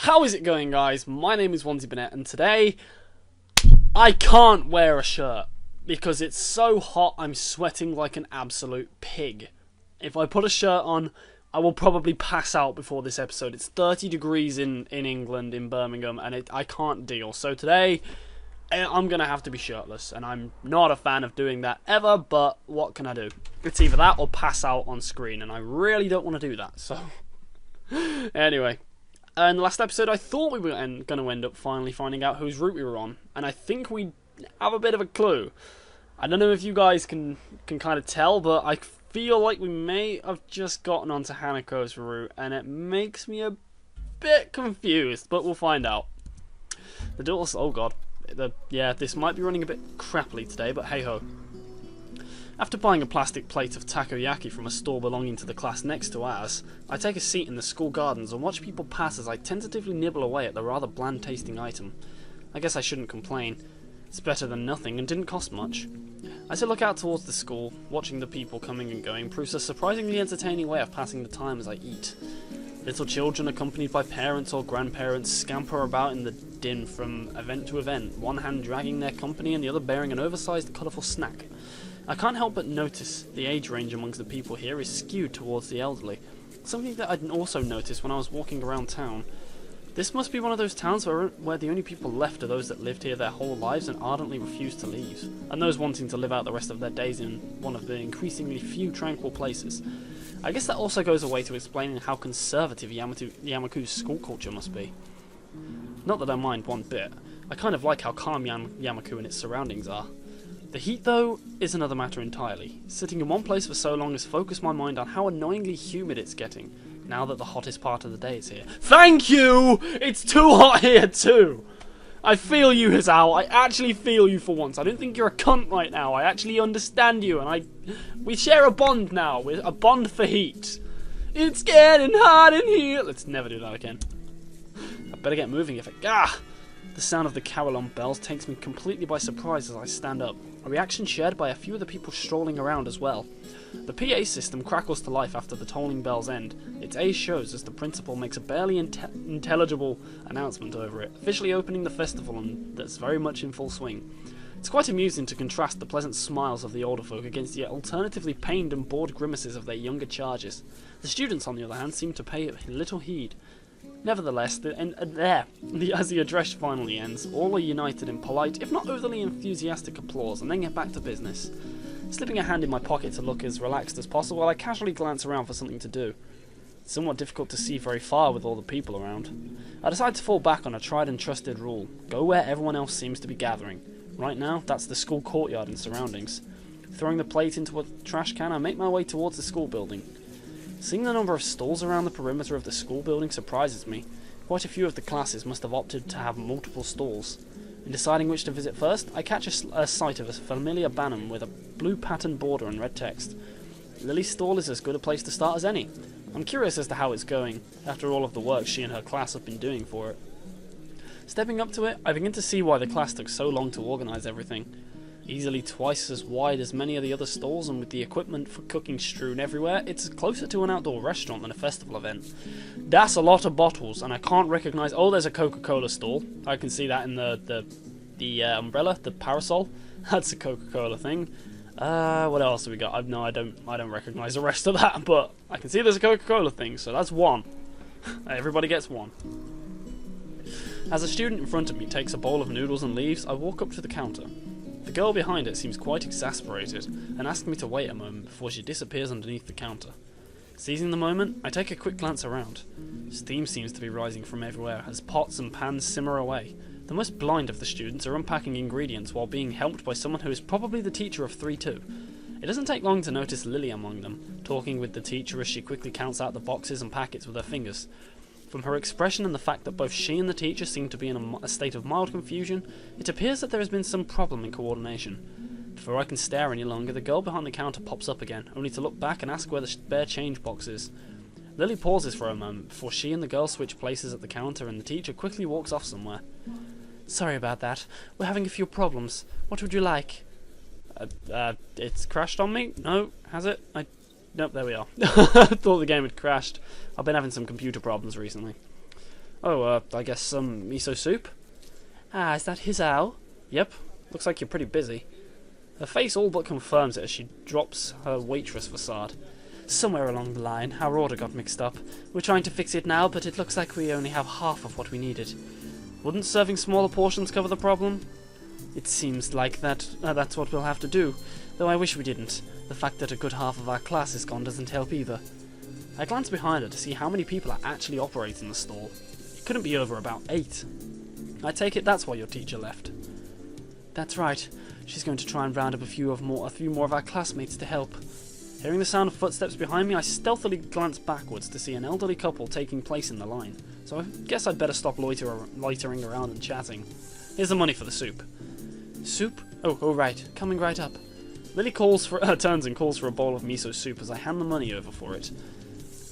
How is it going, guys? My name is Wanzy Burnett, and today I can't wear a shirt because it's so hot I'm sweating like an absolute pig. If I put a shirt on, I will probably pass out before this episode. It's 30 degrees in England, in Birmingham, and I can't deal. So today, I'm going to have to be shirtless, and I'm not a fan of doing that ever, but what can I do? It's either that or pass out on screen, and I really don't want to do that, so... Anyway, in the last episode, I thought we were going to end up finally finding out whose route we were on, and I think we have a bit of a clue. I don't know if you guys can kind of tell, but I feel like we may have just gotten onto Hanako's route, and it makes me a bit confused, but we'll find out. The doors, oh god, yeah, this might be running a bit crappily today, but hey ho. After buying a plastic plate of takoyaki from a store belonging to the class next to ours, I take a seat in the school gardens and watch people pass as I tentatively nibble away at the rather bland-tasting item. I guess I shouldn't complain. It's better than nothing and didn't cost much. As I look out towards the school, watching the people coming and going proves a surprisingly entertaining way of passing the time as I eat. Little children accompanied by parents or grandparents scamper about in the din from event to event, one hand dragging their company and the other bearing an oversized, colourful snack. I can't help but notice the age range amongst the people here is skewed towards the elderly, something that I'd also noticed when I was walking around town. This must be one of those towns where the only people left are those that lived here their whole lives and ardently refuse to leave, and those wanting to live out the rest of their days in one of the increasingly few tranquil places. I guess that also goes away to explaining how conservative Yamaku's school culture must be. Not that I mind one bit. I kind of like how calm Yamaku and its surroundings are. The heat, though, is another matter entirely. Sitting in one place for so long has focused my mind on how annoyingly humid it's getting, now that the hottest part of the day is here. Thank you! It's too hot here, too! I feel you, Hazal. I actually feel you for once. I don't think you're a cunt right now. I actually understand you, and we share a bond now. We're a bond for heat. It's getting hot in here. Let's never do that again. I better get moving if The sound of the carillon bells takes me completely by surprise as I stand up, a reaction shared by a few of the people strolling around as well. The PA system crackles to life after the tolling bells end. Its A shows as the principal makes a barely intelligible announcement over it, officially opening the festival that's very much in full swing. It's quite amusing to contrast the pleasant smiles of the older folk against the alternatively pained and bored grimaces of their younger charges. The students, on the other hand, seem to pay little heed. Nevertheless, as the address finally ends, all are united in polite, if not overly enthusiastic applause, and then get back to business. Slipping a hand in my pocket to look as relaxed as possible, I casually glance around for something to do. It's somewhat difficult to see very far with all the people around. I decide to fall back on a tried and trusted rule: go where everyone else seems to be gathering. Right now, that's the school courtyard and surroundings. Throwing the plate into a trash can, I make my way towards the school building. Seeing the number of stalls around the perimeter of the school building surprises me. Quite a few of the classes must have opted to have multiple stalls. In deciding which to visit first, I catch a sight of a familiar banner with a blue patterned border and red text. Lily's stall is as good a place to start as any. I'm curious as to how it's going, after all of the work she and her class have been doing for it. Stepping up to it, I begin to see why the class took so long to organise everything. Easily twice as wide as many of the other stalls, and with the equipment for cooking strewn everywhere, it's closer to an outdoor restaurant than a festival event. That's a lot of bottles, and I can't recognise... Oh, there's a Coca-Cola stall. I can see that in the umbrella, the parasol. That's a Coca-Cola thing. What else have we got? I don't recognise the rest of that, but I can see there's a Coca-Cola thing, so that's one. Everybody gets one. As a student in front of me takes a bowl of noodles and leaves, I walk up to the counter. The girl behind it seems quite exasperated, and asks me to wait a moment before she disappears underneath the counter. Seizing the moment, I take a quick glance around. Steam seems to be rising from everywhere as pots and pans simmer away. The most blind of the students are unpacking ingredients while being helped by someone who is probably the teacher of 3-2. It doesn't take long to notice Lily among them, talking with the teacher as she quickly counts out the boxes and packets with her fingers. From her expression and the fact that both she and the teacher seem to be in a state of mild confusion, it appears that there has been some problem in coordination. Before I can stare any longer, the girl behind the counter pops up again, only to look back and ask where the spare change box is. Lily pauses for a moment before she and the girl switch places at the counter, and the teacher quickly walks off somewhere. Sorry about that. We're having a few problems. What would you like? It's crashed on me? No, has it? Nope, there we are. I thought the game had crashed. I've been having some computer problems recently. Oh, I guess some miso soup? Ah, is that his owl? Yep. Looks like you're pretty busy. Her face all but confirms it as she drops her waitress facade. Somewhere along the line, our order got mixed up. We're trying to fix it now, but it looks like we only have half of what we needed. Wouldn't serving smaller portions cover the problem? It seems like that's what we'll have to do, though I wish we didn't. The fact that a good half of our class is gone doesn't help either. I glance behind her to see how many people are actually operating the stall. It couldn't be over about 8. I take it that's why your teacher left. That's right. She's going to try and round up a few more of our classmates to help. Hearing the sound of footsteps behind me, I stealthily glance backwards to see an elderly couple taking place in the line, so I guess I'd better stop loitering around and chatting. Here's the money for the soup. Soup? Oh, right. Coming right up. Lily turns and calls for a bowl of miso soup as I hand the money over for it.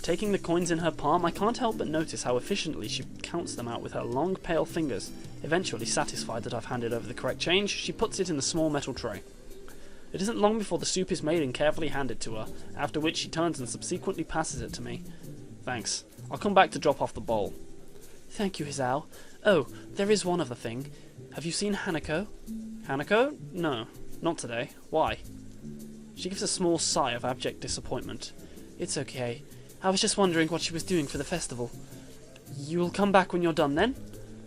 Taking the coins in her palm, I can't help but notice how efficiently she counts them out with her long, pale fingers. Eventually, satisfied that I've handed over the correct change, she puts it in the small metal tray. It isn't long before the soup is made and carefully handed to her, after which she turns and subsequently passes it to me. Thanks. I'll come back to drop off the bowl. Thank you, Hisao. Oh, there is one other thing. Have you seen Hanako? Hanako? No, not today. Why? She gives a small sigh of abject disappointment. It's okay. I was just wondering what she was doing for the festival. You'll come back when you're done then?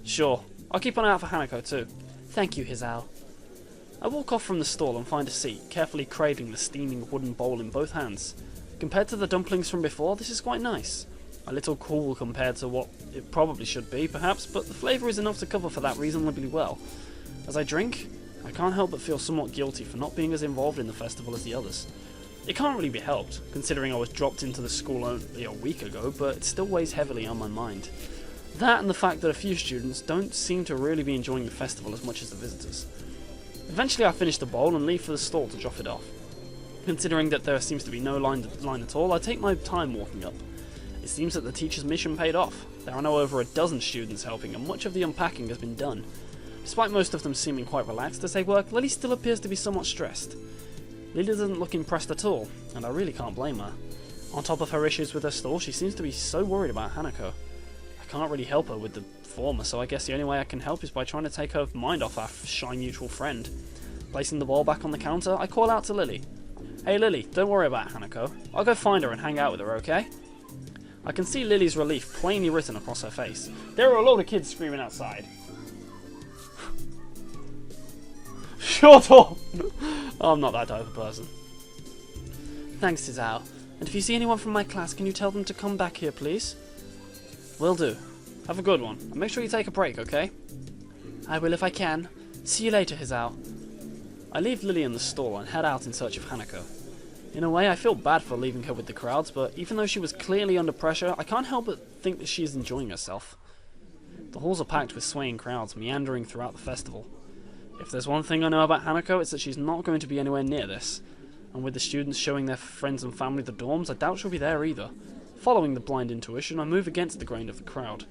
Sure. I'll keep an eye out for Hanako too. Thank you, Hisao. I walk off from the stall and find a seat, carefully cradling the steaming wooden bowl in both hands. Compared to the dumplings from before, this is quite nice. A little cool compared to what it probably should be, perhaps, but the flavour is enough to cover for that reasonably well. As I drink, I can't help but feel somewhat guilty for not being as involved in the festival as the others. It can't really be helped, considering I was dropped into the school only a week ago, but it still weighs heavily on my mind. That and the fact that a few students don't seem to really be enjoying the festival as much as the visitors. Eventually I finish the bowl and leave for the stall to drop it off. Considering that there seems to be no line at all, I take my time walking up. It seems that the teacher's mission paid off. There are now over a dozen students helping, and much of the unpacking has been done. Despite most of them seeming quite relaxed as they work, Lily still appears to be somewhat stressed. Lily doesn't look impressed at all, and I really can't blame her. On top of her issues with her stall, she seems to be so worried about Hanako. I can't really help her with the former, so I guess the only way I can help is by trying to take her mind off our shy mutual friend. Placing the bowl back on the counter, I call out to Lily. Hey Lily, don't worry about Hanako. I'll go find her and hang out with her, okay? I can see Lily's relief plainly written across her face. There are a load of kids screaming outside. Shut up! I'm not that type of person. Thanks, Hisao. And if you see anyone from my class, can you tell them to come back here, please? Will do. Have a good one. And make sure you take a break, okay? I will if I can. See you later, Hisao. I leave Lily in the stall and head out in search of Hanako. In a way, I feel bad for leaving her with the crowds, but even though she was clearly under pressure, I can't help but think that she is enjoying herself. The halls are packed with swaying crowds meandering throughout the festival. If there's one thing I know about Hanako, it's that she's not going to be anywhere near this. And with the students showing their friends and family the dorms, I doubt she'll be there either. Following the blind intuition, I move against the grain of the crowd.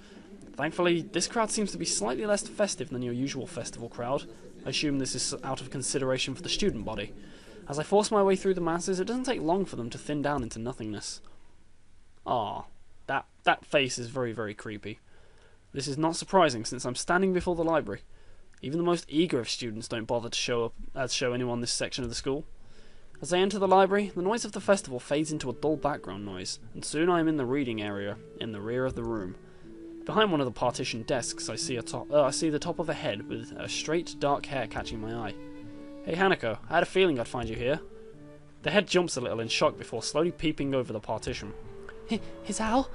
Thankfully, this crowd seems to be slightly less festive than your usual festival crowd. I assume this is out of consideration for the student body. As I force my way through the masses, it doesn't take long for them to thin down into nothingness. Ah, that face is very, very creepy. This is not surprising since I'm standing before the library. Even the most eager of students don't bother to show anyone this section of the school. As I enter the library, the noise of the festival fades into a dull background noise, and soon I am in the reading area, in the rear of the room. Behind one of the partitioned desks, I see the top of a head with a straight, dark hair catching my eye. Hey Hanako, I had a feeling I'd find you here. The head jumps a little in shock before slowly peeping over the partition. Hisao?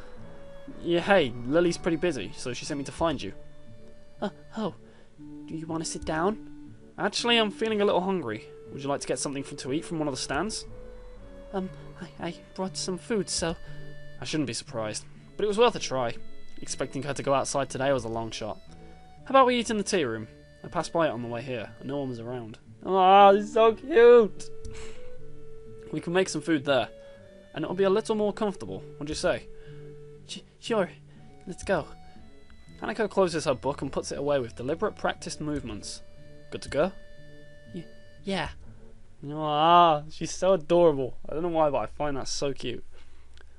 Yeah, hey, Lily's pretty busy, so she sent me to find you. Oh, do you want to sit down? Actually, I'm feeling a little hungry. Would you like to get something to eat from one of the stands? I brought some food, so... I shouldn't be surprised, but it was worth a try. Expecting her to go outside today was a long shot. How about we eat in the tea room? I passed by it on the way here, and no one was around. Oh, it's so cute! We can make some food there, and it'll be a little more comfortable. What'd you say? Sure, let's go. Hanako closes her book and puts it away with deliberate practiced movements. Good to go? Yeah. Ah, she's so adorable. I don't know why, but I find that so cute.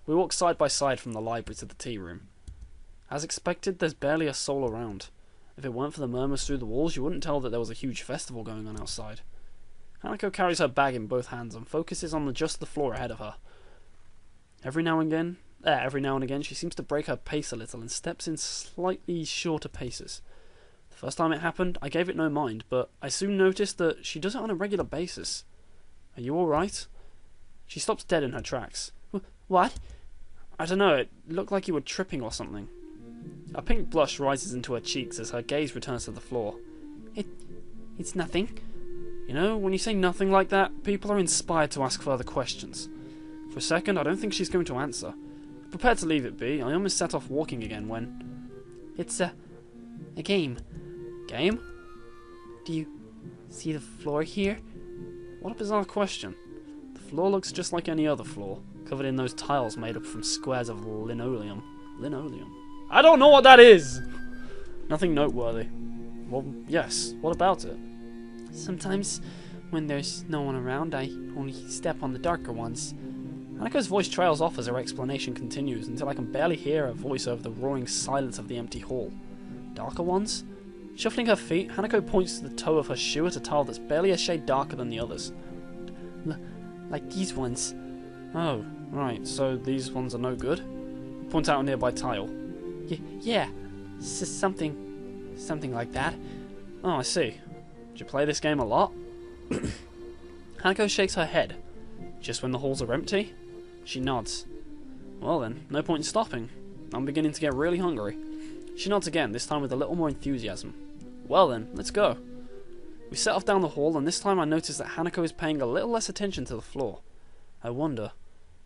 We walk side by side from the library to the tea room. As expected, there's barely a soul around. If it weren't for the murmurs through the walls, you wouldn't tell that there was a huge festival going on outside. Hanako carries her bag in both hands and focuses on just the floor ahead of her. Every now and again, she seems to break her pace a little and steps in slightly shorter paces. The first time it happened, I gave it no mind, but I soon noticed that she does it on a regular basis. Are you alright? She stops dead in her tracks. What? I don't know, it looked like you were tripping or something. A pink blush rises into her cheeks as her gaze returns to the floor. It's nothing. You know, when you say nothing like that, people are inspired to ask further questions. For a second, I don't think she's going to answer. Prepared to leave it be, I almost set off walking again when... It's a game. Game? Do you see the floor here? What a bizarre question. The floor looks just like any other floor, covered in those tiles made up from squares of linoleum. Linoleum? I don't know what that is! Nothing noteworthy. Well, yes, what about it? Sometimes, when there's no one around, I only step on the darker ones. Hanako's voice trails off as her explanation continues, until I can barely hear her voice over the roaring silence of the empty hall. Darker ones? Shuffling her feet, Hanako points to the toe of her shoe at a tile that's barely a shade darker than the others. Like these ones. Oh, right, so these ones are no good? Points out a nearby tile. Yeah, something like that. Oh, I see. Did you play this game a lot? Hanako shakes her head. Just when the halls are empty? She nods. Well then, no point in stopping. I'm beginning to get really hungry. She nods again, this time with a little more enthusiasm. Well then, let's go. We set off down the hall, and this time I notice that Hanako is paying a little less attention to the floor. I wonder,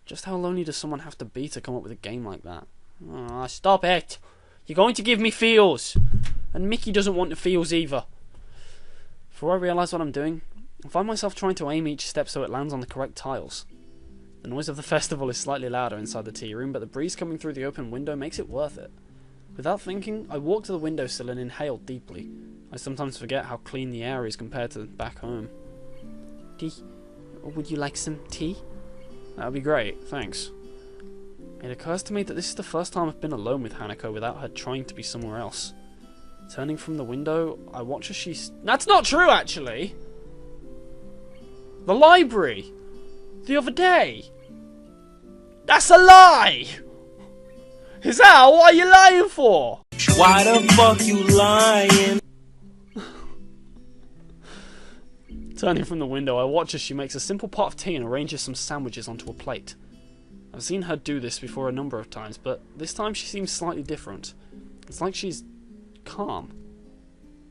just how lonely does someone have to be to come up with a game like that? Ah, stop it! You're going to give me feels! And Mickey doesn't want the feels either. Before I realise what I'm doing, I find myself trying to aim each step so it lands on the correct tiles. The noise of the festival is slightly louder inside the tea room, but the breeze coming through the open window makes it worth it. Without thinking, I walk to the windowsill and inhale deeply. I sometimes forget how clean the air is compared to back home. Would you like some tea? That would be great, thanks. It occurs to me that this is the first time I've been alone with Hanako without her trying to be somewhere else. Turning from the window, I watch as she's... That's not true, actually! The library! The other day! That's a lie! Is that what are you lying for? Why the fuck you lying? Turning from the window, I watch as she makes a simple pot of tea and arranges some sandwiches onto a plate. I've seen her do this before a number of times, but this time she seems slightly different. It's like she's calm.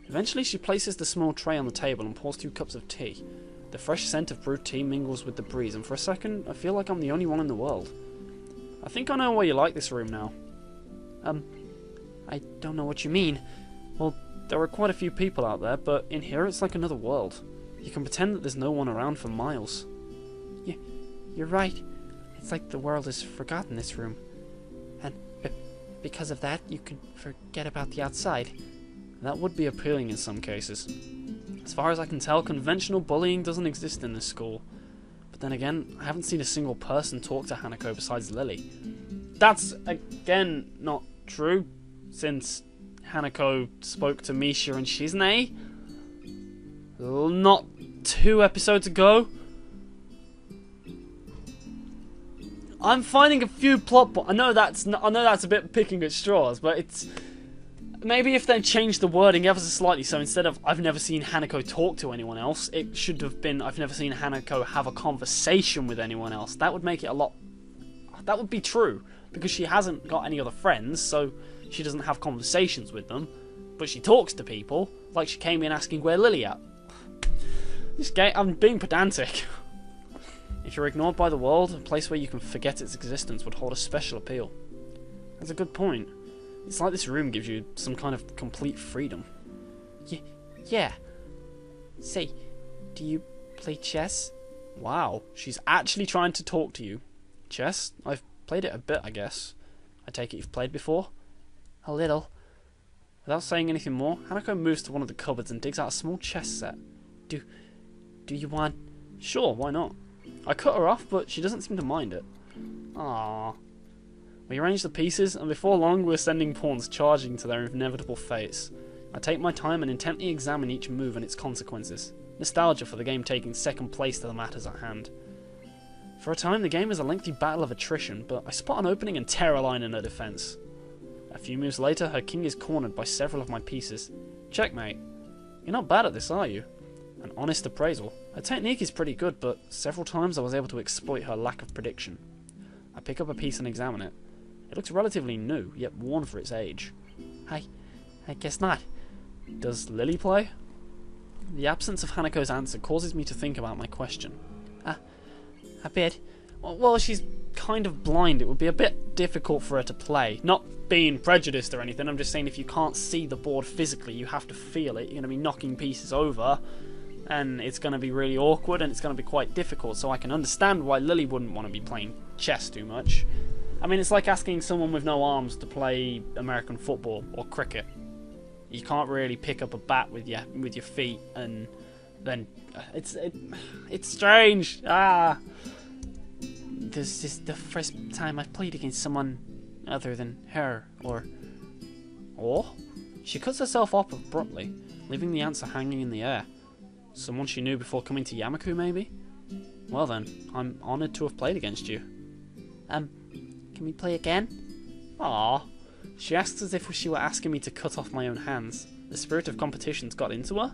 Eventually she places the small tray on the table and pours 2 cups of tea. The fresh scent of brewed tea mingles with the breeze, and for a second I feel like I'm the only one in the world. I think I know why you like this room now. I don't know what you mean. Well, there are quite a few people out there, but in here it's like another world. You can pretend that there's no one around for miles. You're right. It's like the world has forgotten this room. And because of that, you can forget about the outside. That would be appealing in some cases. As far as I can tell, conventional bullying doesn't exist in this school. But then again, I haven't seen a single person talk to Hanako besides Lily. That's, again, not true, since Hanako spoke to Misha and Shizune not 2 episodes ago. I'm finding a few plot points. I know that's a bit picking at straws, but it's maybe if they changed the wording ever so slightly. So instead of "I've never seen Hanako talk to anyone else," it should have been "I've never seen Hanako have a conversation with anyone else." That would make it a lot. That would be true because she hasn't got any other friends, so she doesn't have conversations with them. But she talks to people, like she came in asking where Lily at. This game, I'm being pedantic. If you're ignored by the world, a place where you can forget its existence would hold a special appeal. That's a good point. It's like this room gives you some kind of complete freedom. Yeah. Say, do you play chess? Wow, she's actually trying to talk to you. Chess? I've played it a bit, I guess. I take it you've played before? A little. Without saying anything more, Hanako moves to one of the cupboards and digs out a small chess set. Do you want... Sure, why not? I cut her off, but she doesn't seem to mind it. Aww. We arrange the pieces, and before long we're sending pawns charging to their inevitable fates. I take my time and intently examine each move and its consequences. Nostalgia for the game taking second place to the matters at hand. For a time the game is a lengthy battle of attrition, but I spot an opening and tear a line in her defence. A few moves later, her king is cornered by several of my pieces. Checkmate. You're not bad at this, are you? An honest appraisal. Her technique is pretty good, but several times I was able to exploit her lack of prediction. I pick up a piece and examine it. It looks relatively new, yet worn for its age. I guess not. Does Lily play? The absence of Hanako's answer causes me to think about my question. A bit. Well, she's kind of blind. It would be a bit difficult for her to play. Not being prejudiced or anything, I'm just saying if you can't see the board physically, you have to feel it. You're going to be knocking pieces over, and it's going to be really awkward, and it's going to be quite difficult, so I can understand why Lily wouldn't want to be playing chess too much. I mean, it's like asking someone with no arms to play American football or cricket. You can't really pick up a bat with your feet, and then it's strange. This is the first time I've played against someone other than her, or... She cuts herself off abruptly, leaving the answer hanging in the air. Someone she knew before coming to Yamaku, maybe? Well then, I'm honoured to have played against you. Can we play again? She asks as if she were asking me to cut off my own hands. The spirit of competition's got into her?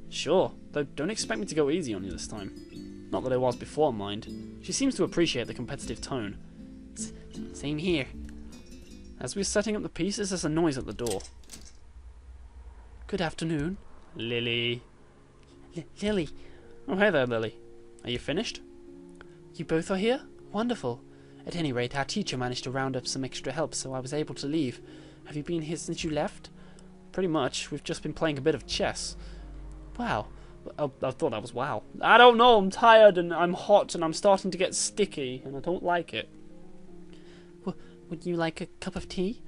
Sure, though don't expect me to go easy on you this time. Not that I was before, mind. She seems to appreciate the competitive tone. Same here. As we're setting up the pieces, there's a noise at the door. Good afternoon. Lily. Lily. Oh, hey there, Lily. Are you finished? You both are here? Wonderful. At any rate, our teacher managed to round up some extra help, so I was able to leave. Have you been here since you left? Pretty much. We've just been playing a bit of chess. Wow. I thought that was wow. I don't know, I'm tired and I'm hot and I'm starting to get sticky and I don't like it. Would you like a cup of tea?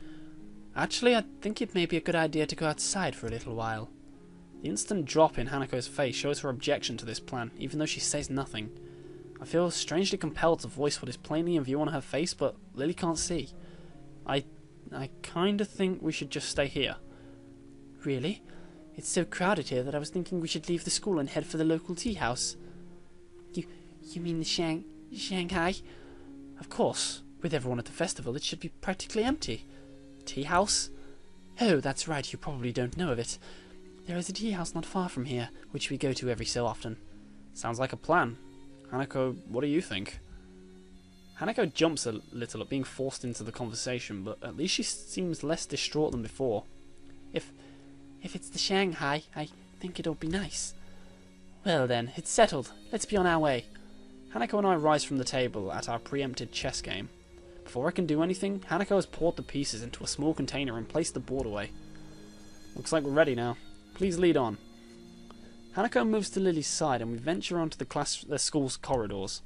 Actually, I think it may be a good idea to go outside for a little while. The instant drop in Hanako's face shows her objection to this plan, even though she says nothing. I feel strangely compelled to voice what is plainly in view on her face, but Lily can't see. I kinda think we should just stay here. Really? It's so crowded here that I was thinking we should leave the school and head for the local tea house. You mean the Shanghai? Of course. With everyone at the festival, it should be practically empty. Tea house? Oh, that's right, you probably don't know of it. There is a tea house not far from here, which we go to every so often. Sounds like a plan. Hanako, what do you think? Hanako jumps a little at being forced into the conversation, but at least she seems less distraught than before. If it's the Shanghai, I think it'll be nice. Well then, it's settled. Let's be on our way. Hanako and I rise from the table at our preempted chess game. Before I can do anything, Hanako has poured the pieces into a small container and placed the board away. Looks like we're ready now. Please lead on. Hanako moves to Lily's side and we venture onto the school's corridors.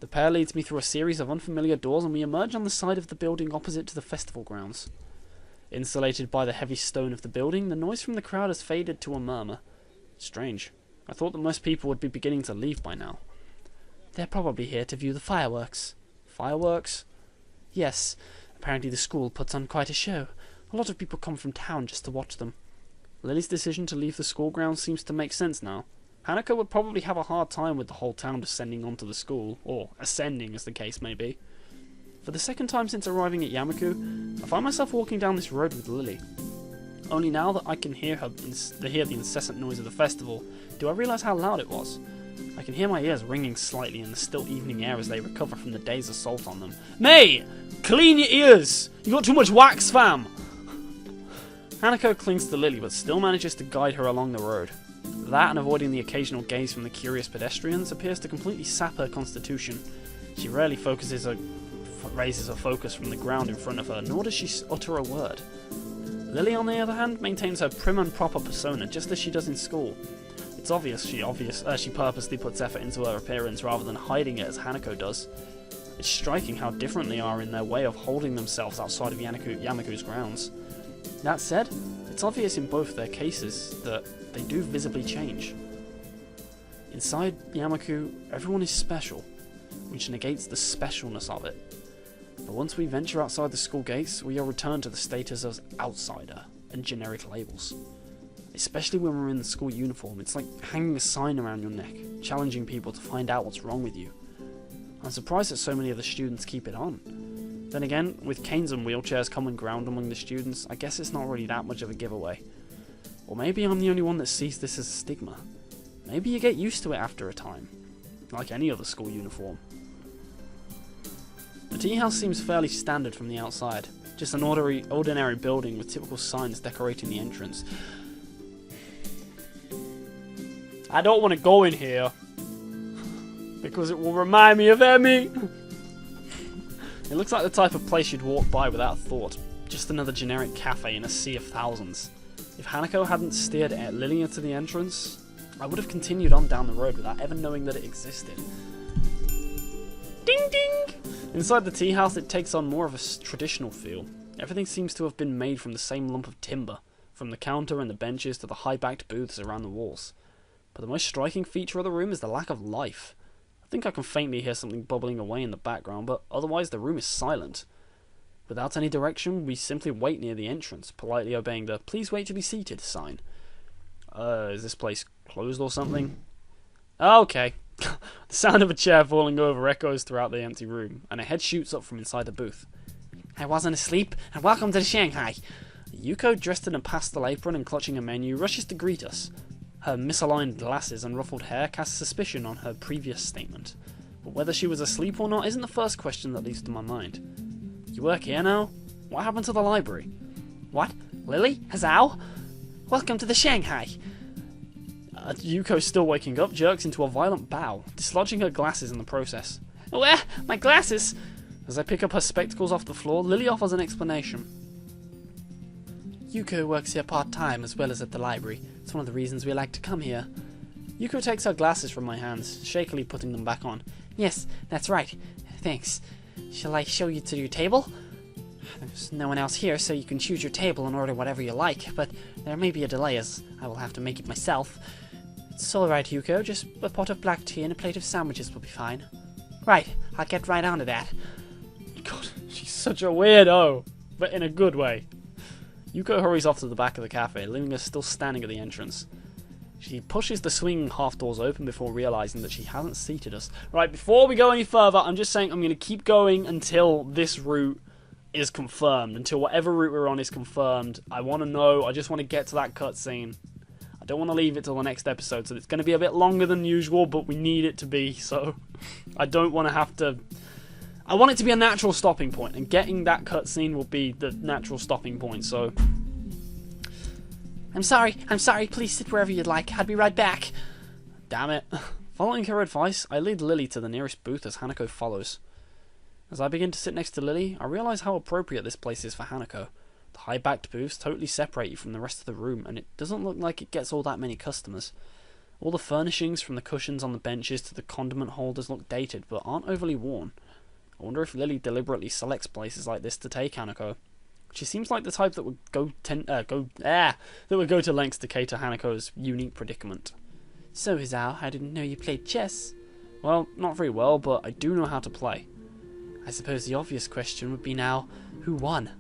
The pair leads me through a series of unfamiliar doors and we emerge on the side of the building opposite to the festival grounds. Insulated by the heavy stone of the building, the noise from the crowd has faded to a murmur. Strange. I thought that most people would be beginning to leave by now. They're probably here to view the fireworks. Fireworks? Yes. Apparently the school puts on quite a show. A lot of people come from town just to watch them. Lily's decision to leave the school grounds seems to make sense now. Hanako would probably have a hard time with the whole town descending onto the school, or ascending as the case may be. For the second time since arriving at Yamaku, I find myself walking down this road with Lily. Only now that I can hear the incessant noise of the festival, do I realise how loud it was. I can hear my ears ringing slightly in the still evening air as they recover from the day's assault on them. Mate! Clean your ears! You got too much wax, fam! Hanako clings to Lily but still manages to guide her along the road. That and avoiding the occasional gaze from the curious pedestrians appears to completely sap her constitution. She rarely raises her focus from the ground in front of her, nor does she utter a word. Lily, on the other hand, maintains her prim and proper persona just as she does in school. It's obvious she purposely puts effort into her appearance rather than hiding it as Hanako does. It's striking how different they are in their way of holding themselves outside of Yamaku's grounds. That said, it's obvious in both their cases that they do visibly change. Inside Yamaku, everyone is special, which negates the specialness of it. But once we venture outside the school gates, we are returned to the status as outsider and generic labels. Especially when we're in the school uniform, it's like hanging a sign around your neck, challenging people to find out what's wrong with you. I'm surprised that so many of the students keep it on. Then again, with canes and wheelchairs common ground among the students, I guess it's not really that much of a giveaway. Or maybe I'm the only one that sees this as a stigma. Maybe you get used to it after a time, like any other school uniform. The tea house seems fairly standard from the outside, just an ordinary building with typical signs decorating the entrance. I don't want to go in here, because it will remind me of Emmy. It looks like the type of place you'd walk by without thought, just another generic cafe in a sea of thousands. If Hanako hadn't steered Lily into the entrance, I would have continued on down the road without ever knowing that it existed. Ding ding! Inside the tea house it takes on more of a traditional feel. Everything seems to have been made from the same lump of timber, from the counter and the benches to the high-backed booths around the walls. But the most striking feature of the room is the lack of life. I think I can faintly hear something bubbling away in the background, but otherwise the room is silent. Without any direction, we simply wait near the entrance, politely obeying the "please wait to be seated" sign. Is this place closed or something? Okay. The sound of a chair falling over echoes throughout the empty room, and a head shoots up from inside the booth. I wasn't asleep, and welcome to the Shanghai. Yuko, dressed in a pastel apron and clutching a menu, rushes to greet us. Her misaligned glasses and ruffled hair cast suspicion on her previous statement. But whether she was asleep or not isn't the first question that leaps to my mind. You work here now? What happened to the library? What? Lily? Hazao? Welcome to the Shanghai. Yuko, still waking up, jerks into a violent bow, dislodging her glasses in the process. Where? My glasses? As I pick up her spectacles off the floor, Lily offers an explanation. Yuko works here part-time as well as at the library. It's one of the reasons we like to come here. Yuko takes her glasses from my hands, shakily putting them back on. Yes, that's right. Thanks. Shall I show you to your table? There's no one else here, so you can choose your table and order whatever you like, but there may be a delay as I will have to make it myself. It's alright, Yuko. Just a pot of black tea and a plate of sandwiches will be fine. Right, I'll get right on to that. God, she's such a weirdo, but in a good way. Yuko hurries off to the back of the cafe, leaving us still standing at the entrance. She pushes the swinging half doors open before realising that she hasn't seated us. Right, before we go any further, I'm just saying I'm going to keep going until this route is confirmed. Until whatever route we're on is confirmed. I want to know, I just want to get to that cutscene. I don't want to leave it till the next episode, so it's going to be a bit longer than usual, but we need it to be, so I don't want to have to... I want it to be a natural stopping point, and getting that cutscene will be the natural stopping point, so... I'm sorry, please sit wherever you'd like, I'll be right back. Damn it. Following her advice, I lead Lily to the nearest booth as Hanako follows. As I begin to sit next to Lily, I realise how appropriate this place is for Hanako. The high-backed booths totally separate you from the rest of the room, and it doesn't look like it gets all that many customers. All the furnishings, from the cushions on the benches to the condiment holders, look dated, but aren't overly worn. I wonder if Lily deliberately selects places like this to take Hanako. She seems like the type that would go to lengths to cater Hanako's unique predicament. So, Hazao, I didn't know you played chess. Well, not very well, but I do know how to play. I suppose the obvious question would be now, who won?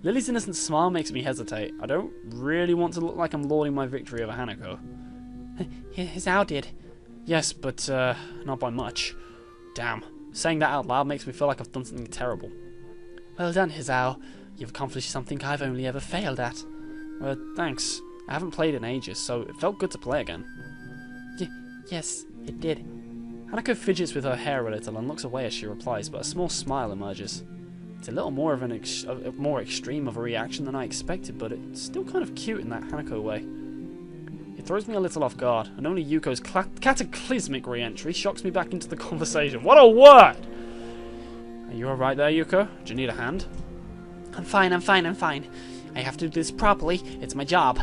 Lily's innocent smile makes me hesitate. I don't really want to look like I'm lauding my victory over Hanako. Hazao did. Yes, but not by much. Damn. Saying that out loud makes me feel like I've done something terrible. Well done, Hazao. You've accomplished something I've only ever failed at. Thanks. I haven't played in ages, so it felt good to play again. Yes, it did. Hanako fidgets with her hair a little and looks away as she replies, but a small smile emerges. It's a little more of more extreme of a reaction than I expected, but it's still kind of cute in that Hanako way. It throws me a little off guard, and only Yuko's cataclysmic re-entry shocks me back into the conversation. What a word! Are you alright there, Yuko? Do you need a hand? I'm fine. I have to do this properly. It's my job.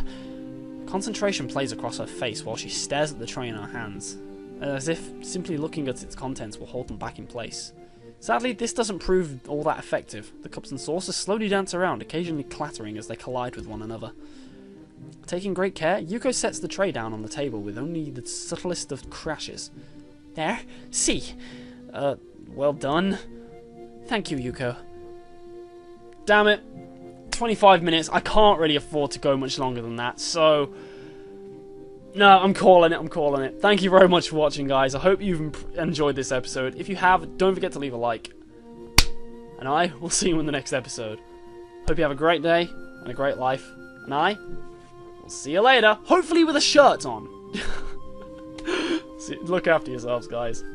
Concentration plays across her face while she stares at the tray in her hands, as if simply looking at its contents will hold them back in place. Sadly, this doesn't prove all that effective. The cups and saucers slowly dance around, occasionally clattering as they collide with one another. Taking great care, Yuko sets the tray down on the table with only the subtlest of crashes. There, see. Well done. Thank you, Yuko. Damn it. 25 minutes. I can't really afford to go much longer than that, so... No, I'm calling it. Thank you very much for watching, guys. I hope you've enjoyed this episode. If you have, don't forget to leave a like. And I will see you in the next episode. Hope you have a great day and a great life. And I will see you later. Hopefully with a shirt on. Look after yourselves, guys.